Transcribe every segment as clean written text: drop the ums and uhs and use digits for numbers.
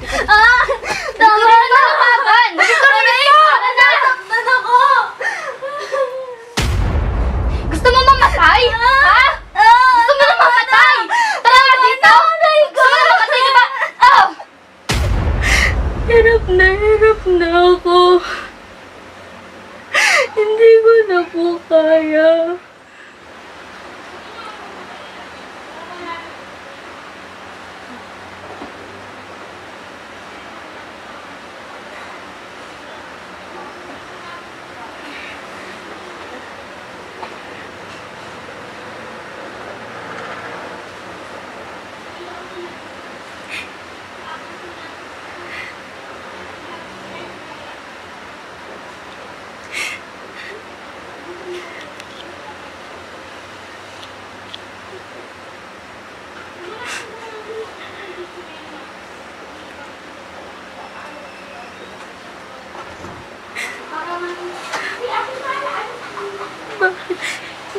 Ah! Tama na! Laban! Aray ko! Nasaktan ako! Gusto mo mamatay? Ha? Gusto mo na mamatay? Tara nga dito! Gusto mo na mamatay, di ba? Oh! Hirap na ako. Hindi ko na po kaya.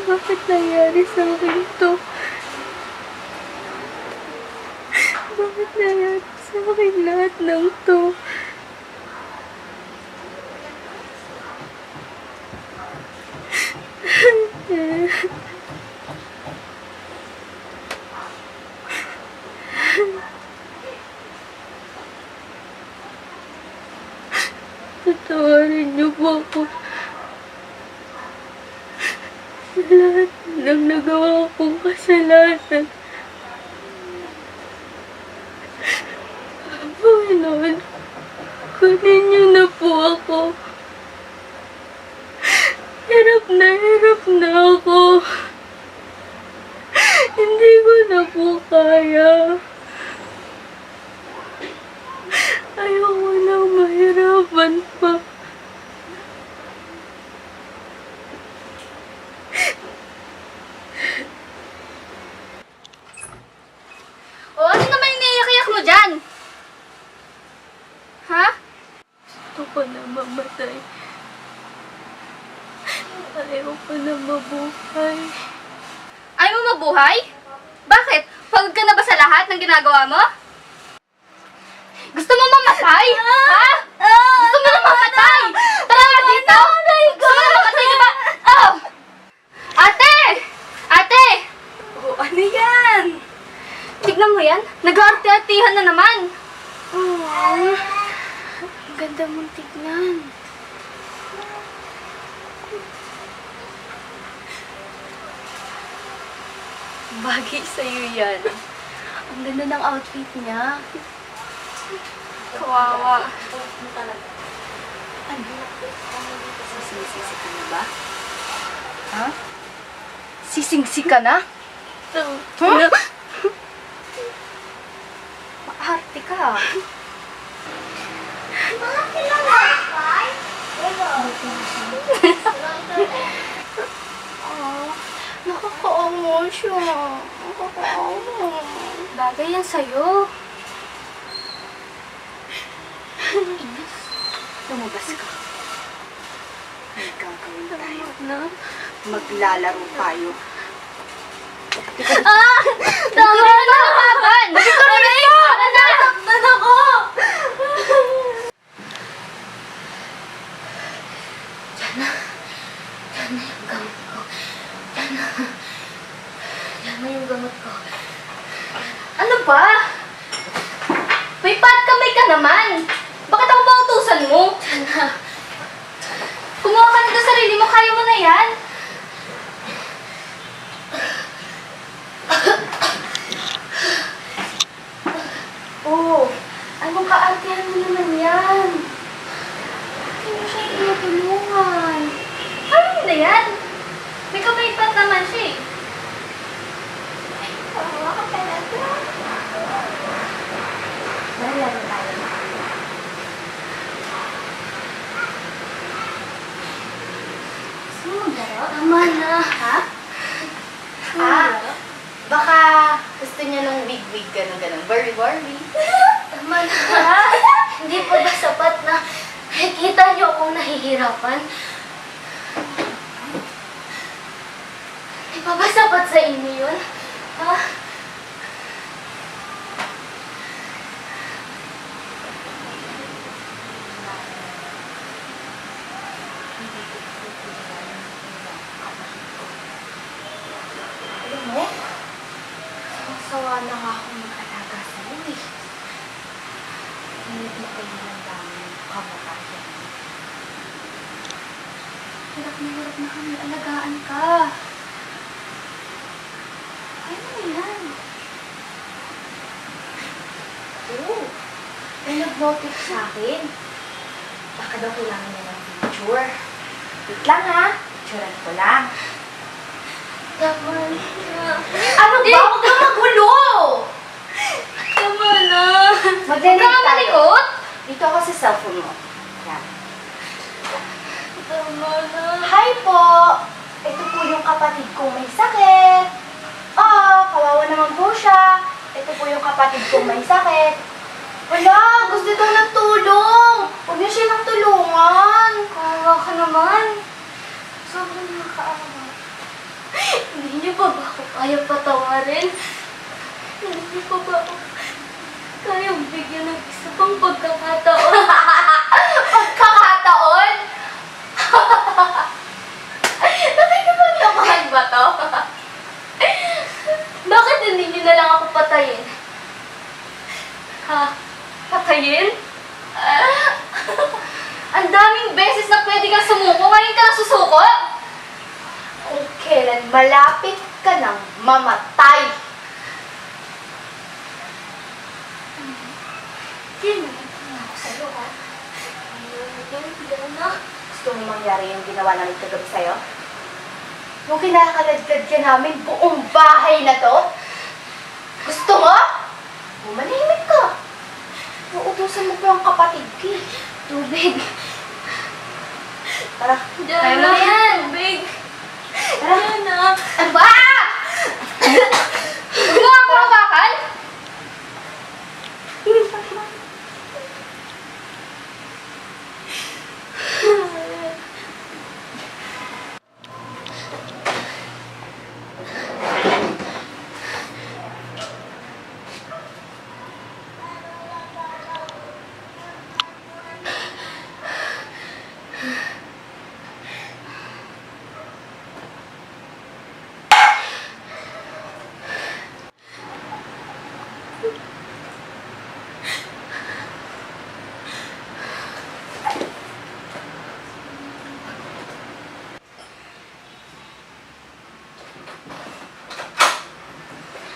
Bakit nangyari sa akin to? Bakit nangyari sa akin lahat ng to? Patawarin niyo po ako. Lahat ng nagawa kong kasalanan. Panginoon, kunin niyo na po ako. Hirap na ako. Hindi ko na po kaya. Ayoko nang mahirapan pa. O, ano naman yung naiyak-iyak mo dyan? Ha? Gusto ko na mamatay. Ayaw ko na mabuhay. Ayaw mo mabuhay? Bakit? Pagod ka na ba sa lahat ng ginagawa mo? Gusto mo mamatay? Ha? Gusto mo na mamatay? Tara nga dito! Gusto mo na mamatay, di ba? Oh! Ate! Ate! Oh, ano yan? Tignan mo yan. Nag-aarte-artihan na naman. Oh, ang ganda mong tignan. Bagay sa'yo yan. Ang ganda ng outfit niya. Kawawa. Ano? Sising-sisi ka na ba? Ha? Sisingsi ka na? Huh? Maarte ka. Nakakaawa siya. Nakakaawa. Bagay yan sa'yo. Lumabas ka. May gagawin tayo. Na? Maglalaro tayo. Ah! Tama na! Laban! Aray ko! Nasaktan ako! Yan na yung gamot ko. Ano ba? May pat kamay ka naman! Bakit ako mautusan mo? Kumuha ka na sa sarili mo, kaya mo na yan. Oh, anong kaartihan mo naman yan? Hindi mo siya tinutulungan. Ano na yan? May kamay pat naman siya eh. Kawawa ka talaga. Laro tayo. Gusto mo maglaro? Tama na. Ha? Baka gusto niya ng wig-wig, gano'n-gano'n. Barbie-Barbie. Tama na. Hindi pa ba sapat na nakikita niyo akong nahihirapan? Hindi pa ba sapat sa inyo yun? Ha? akong mag-alaga sa'yo eh. Hindi mo kayo ng daming kamatayan. Hirap na kami. Alagaan ka. Kaya mo yan. Oo. May nag-notice sa akin. Baka daw kailangan niya ng picture. Wait lang ha. Picturean ko lang. Tama na. Ano ba? Huwag kang magulo! Tama na. Maglalag tayo. Nakamalikot? Dito ako sa cellphone mo. Yan. Tama na. Hi po! Ito po yung kapatid kong may sakit. Kawawa naman po siya. Ito po yung kapatid kong may sakit. Wala, gusto daw ng tulong. Huwag niyo siya ng tulungan. Kawawa ka naman. Sobrang nakakaawa. Hindi niyo pa ba ako kaya patawarin? Hindi niyo pa ba ako kayang bigyan ng isa pang pagkakataon? Pagkakataon? Nakikipaglabahan ba to? Bakit hindi niyo na lang ako patayin? Ha? Patayin? Ang daming beses na pwede kang sumuko, ngayon ka lang susuko? Kung kailan malapit ka nang mamatay. Hindi naman ako sa'yo, ha? Ayun na. Gusto mo mangyari yung ginawa namin kagabi sa'yo? Yung kinakaladkad ka namin buong bahay na to? Gusto mo? Manahimik ka. Uutusan mo pa yung kapatid ko eh. Tubig. Tara, Diyan kaya mo na. na yan. Tubig. Tara. Diyan na. Ano ba? Huwag mo ako hawakan. Anak?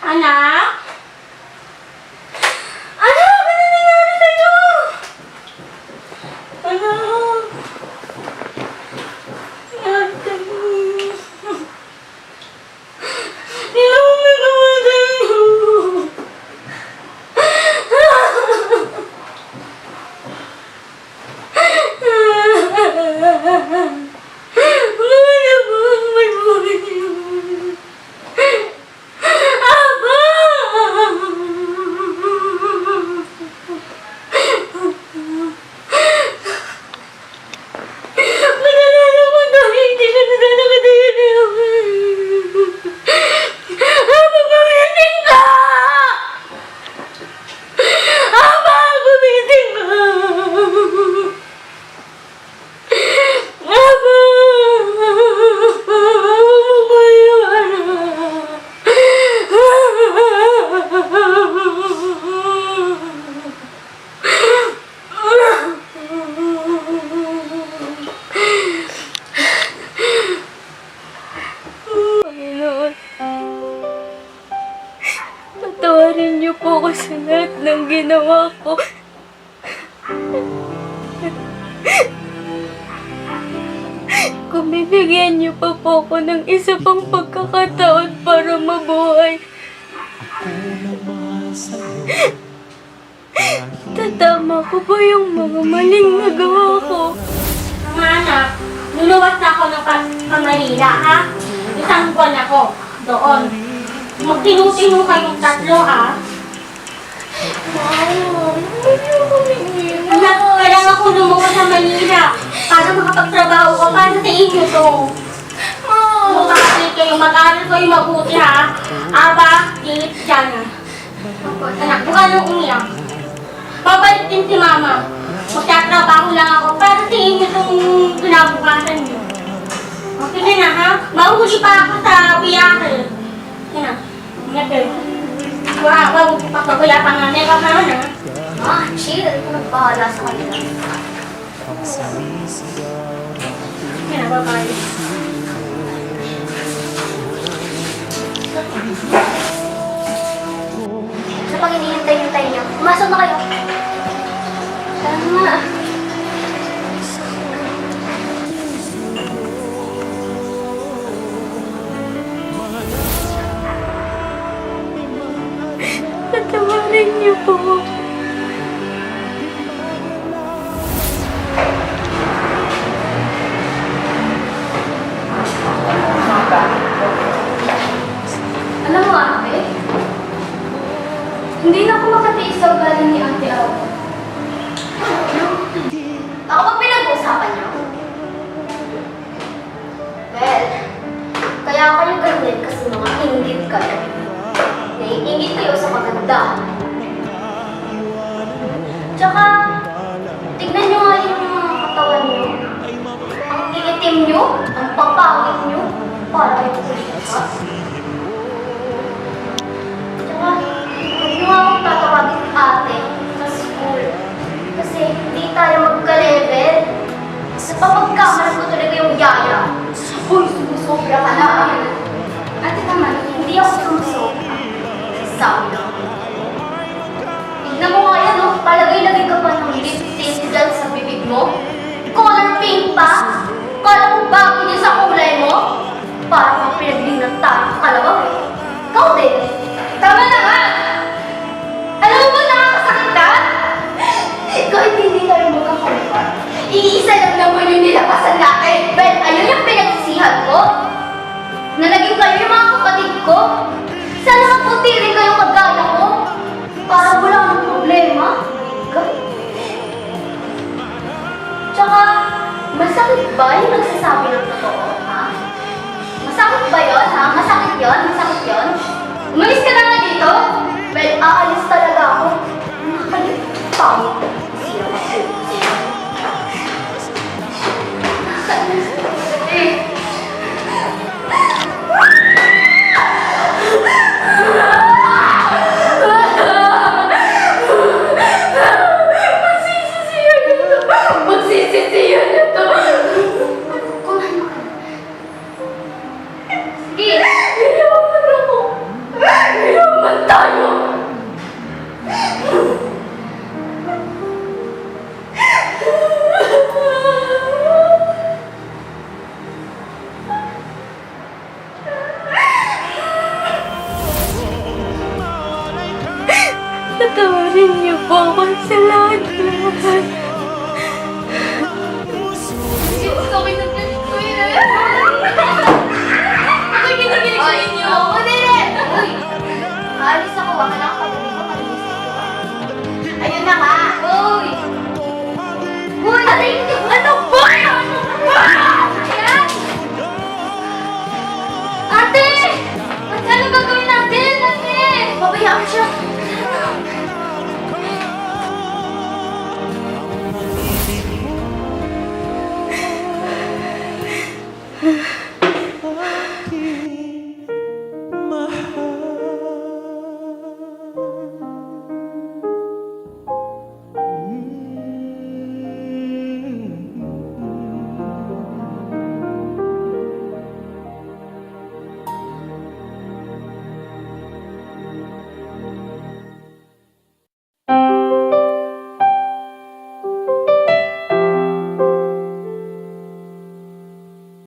Anak! Ano nangyari sa'yo? Anak! Nangyari sa'yo? Hindi ako nagawa sa'yo. Wala ba ang magbuhay yun? Aba! Madalala mo dahil hindi ka na nakatayo. Aba, gumising ka! Aba, gumising ka! Aba! Panginoon, patawarin niyo po ako sa lahat ng ginawa ko. Kung bibigyan niyo pa po ako ng isa pang pagkakataon para mabuhay, tatama ko ba yung mga maling nagawa ko? Mga anak, luluwas na ako ng Manila, ha? Isang buwan ako doon. Magtinu-tinu kayong tatlo, ha? Anak, kailangan ko lumuwas sa Manila para makapagtrabaho ka para sa inyo to. Mag-aaral kayo, mag-aaral kayo mabuti, ha? Aba, Gilip, Jana. Anak, buka nang umiyak. Babalik din si Mama. Magtatrabaho lang ako para sa inyo itong kinabukasan niyo. Okay na, ha? Mahuhuli pa ako sa biyahe. Yan na. Ingat kayo. Huwag papagulapan nga nila ka na. Ah, chill. Ito nagbahala sa kanila. Yan, bye-bye. Sa pag hinihintay-hintay niyo, pumasok na kayo. Tama. Patawarin niyo po. Alam mo, ate, hindi na ako makatiis sa ugali ni Ate Awa. Ako ba pinag-uusapan niyo? Well, kaya kayo ganyan kasi mga inggit kayo. Naiingit kayo sa maganda. Tsaka, tignan niyo nga yung mga katawan niyo. Ang iitim niyo, ang papangit niyo, para kayo kulitas. Tsaka, huwag niyo nga akong tatawagin ate sa school. Kasi hindi tayo magka-level. Sa papagkamalan ko talaga yung yaya. Uy, sumusobra ka na. Ate, tama na. Hindi ako sumusobra. Sabi lang. Tignan mo nga yan, oh. Palagay-lagay ka pa ng lipstick dyan sa bibig mo. Color pink pa. Kala mo bagay din sa kulay mo. Para kang pinaglinang tayo kalabaw eh. Ikaw din. Tama na nga! Alam mo ba nakakasakit na? Kahit hindi tayo magkakamukha, iisa lang naman yung nilabasan natin. Well, ayun yung pinagsisihan ko. Na naging kayo yung mga kapatid ko. Sana maputi rin kayo kagaya ko. Para wala nang problema. God. Tsaka, masakit ba yung nagsasabi ng totoo, ha? Masakit ba yun, ha? Masakit yun? Masakit yun? Umalis ka na nga dito? Well, aalis talaga ako. Nakakalit. Pangit. Sino ba? Sino? Eh. Magsisisiyan ito. Kumain mo ka. Sige, yaman ako. Yaman tayo. Patawarin niyo po ako sa lahat-lahat. Sakit na ganito yun. Ako'y kinikilig sa inyo. Ako din eh. Uy, alis ako. Wag ka na